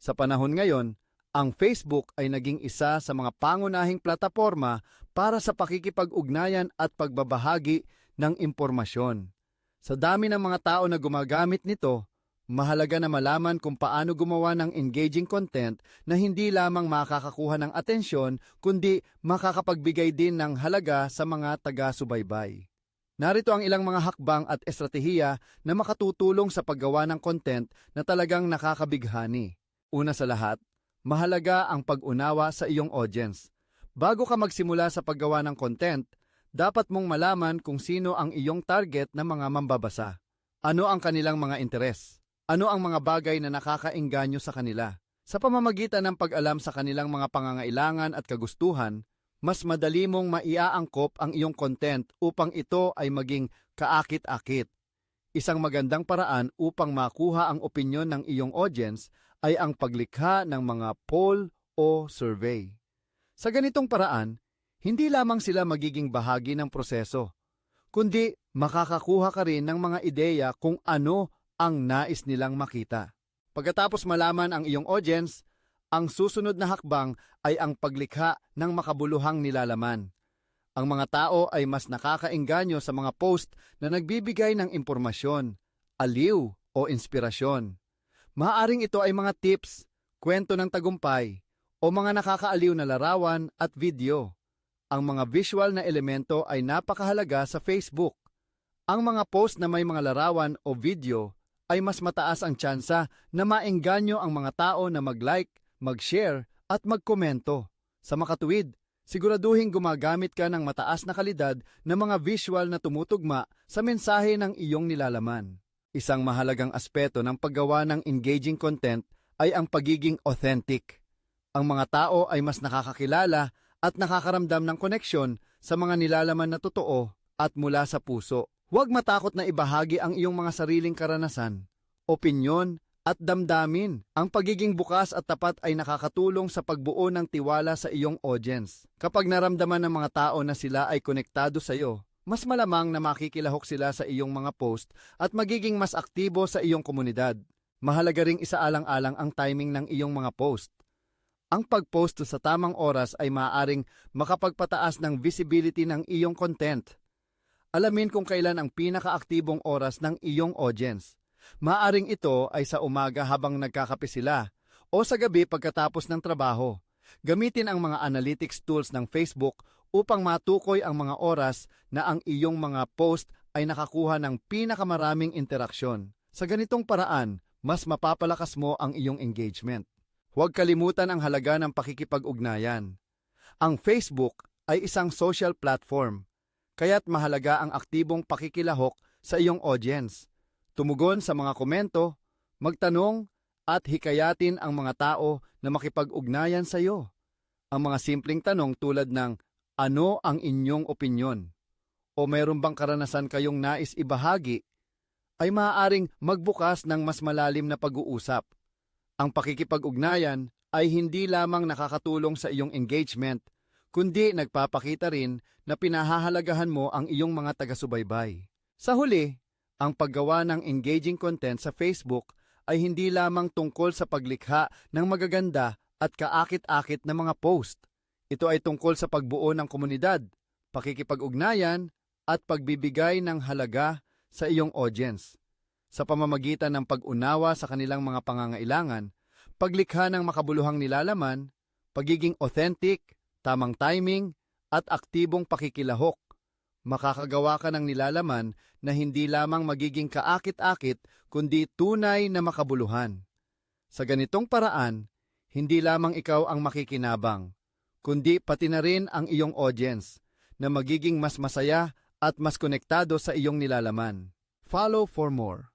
Sa panahon ngayon, ang Facebook ay naging isa sa mga pangunahing plataporma para sa pakikipag-ugnayan at pagbabahagi ng impormasyon. Sa dami ng mga tao na gumagamit nito, mahalaga na malaman kung paano gumawa ng engaging content na hindi lamang makakakuha ng atensyon kundi makakapagbigay din ng halaga sa mga taga-subaybay. Narito ang ilang mga hakbang at estratehiya na makatutulong sa paggawa ng content na talagang nakakabighani. Una sa lahat, mahalaga ang pag-unawa sa iyong audience. Bago ka magsimula sa paggawa ng content, dapat mong malaman kung sino ang iyong target na mga mambabasa. Ano ang kanilang mga interes? Ano ang mga bagay na nakakaengganyo sa kanila? Sa pamamagitan ng pag-alam sa kanilang mga pangangailangan at kagustuhan, mas madali mong maiaangkop ang iyong content upang ito ay maging kaakit-akit. Isang magandang paraan upang makuha ang opinyon ng iyong audience ay ang paglikha ng mga poll o survey. Sa ganitong paraan, hindi lamang sila magiging bahagi ng proseso, kundi makakakuha ka rin ng mga ideya kung ano ang nais nilang makita. Pagkatapos malaman ang iyong audience, ang susunod na hakbang ay ang paglikha ng makabuluhang nilalaman. Ang mga tao ay mas nakakaengganyo sa mga post na nagbibigay ng impormasyon, aliw o inspirasyon. Maaaring ito ay mga tips, kwento ng tagumpay, o mga nakakaaliw na larawan at video. Ang mga visual na elemento ay napakahalaga sa Facebook. Ang mga post na may mga larawan o video ay mas mataas ang tsansa na maengganyo ang mga tao na mag-like, mag-share at magkomento. Sa makatuwid, siguraduhin gumagamit ka ng mataas na kalidad na mga visual na tumutugma sa mensahe ng iyong nilalaman. Isang mahalagang aspeto ng paggawa ng engaging content ay ang pagiging authentic. Ang mga tao ay mas nakakakilala at nakakaramdam ng koneksyon sa mga nilalaman na totoo at mula sa puso. Huwag matakot na ibahagi ang iyong mga sariling karanasan, opinyon at damdamin. Ang pagiging bukas at tapat ay nakakatulong sa pagbuo ng tiwala sa iyong audience. Kapag naramdaman ng mga tao na sila ay konektado sa iyo, mas malamang na makikilahok sila sa iyong mga post at magiging mas aktibo sa iyong komunidad. Mahalaga ring isaalang-alang ang timing ng iyong mga post. Ang pag-post sa tamang oras ay maaaring makapagpataas ng visibility ng iyong content. Alamin kung kailan ang pinakaaktibong oras ng iyong audience. Maaaring ito ay sa umaga habang nagkakape sila o sa gabi pagkatapos ng trabaho. Gamitin ang mga analytics tools ng Facebook upang matukoy ang mga oras na ang iyong mga post ay nakakuha ng pinakamaraming interaksyon. Sa ganitong paraan, mas mapapalakas mo ang iyong engagement. Huwag kalimutan ang halaga ng pakikipag-ugnayan. Ang Facebook ay isang social platform, kaya't mahalaga ang aktibong pakikilahok sa iyong audience. Tumugon sa mga komento, magtanong at hikayatin ang mga tao na makipag-ugnayan sa iyo. Ang mga simpleng tanong tulad ng ano ang inyong opinyon o mayroon bang karanasan kayong nais ibahagi ay maaaring magbukas ng mas malalim na pag-uusap. Ang pakikipag-ugnayan ay hindi lamang nakakatulong sa iyong engagement, kundi nagpapakita rin na pinahahalagahan mo ang iyong mga taga-subaybay. Sa huli, ang paggawa ng engaging content sa Facebook ay hindi lamang tungkol sa paglikha ng magaganda at kaakit-akit na mga post. Ito ay tungkol sa pagbuo ng komunidad, pakikipag-ugnayan at pagbibigay ng halaga sa iyong audience. Sa pamamagitan ng pag-unawa sa kanilang mga pangangailangan, paglikha ng makabuluhang nilalaman, pagiging authentic, tamang timing, at aktibong pakikilahok, makakagawa ka ng nilalaman na hindi lamang magiging kaakit-akit kundi tunay na makabuluhan. Sa ganitong paraan, hindi lamang ikaw ang makikinabang, kundi pati na rin ang iyong audience na magiging mas masaya at mas konektado sa iyong nilalaman. Follow for more.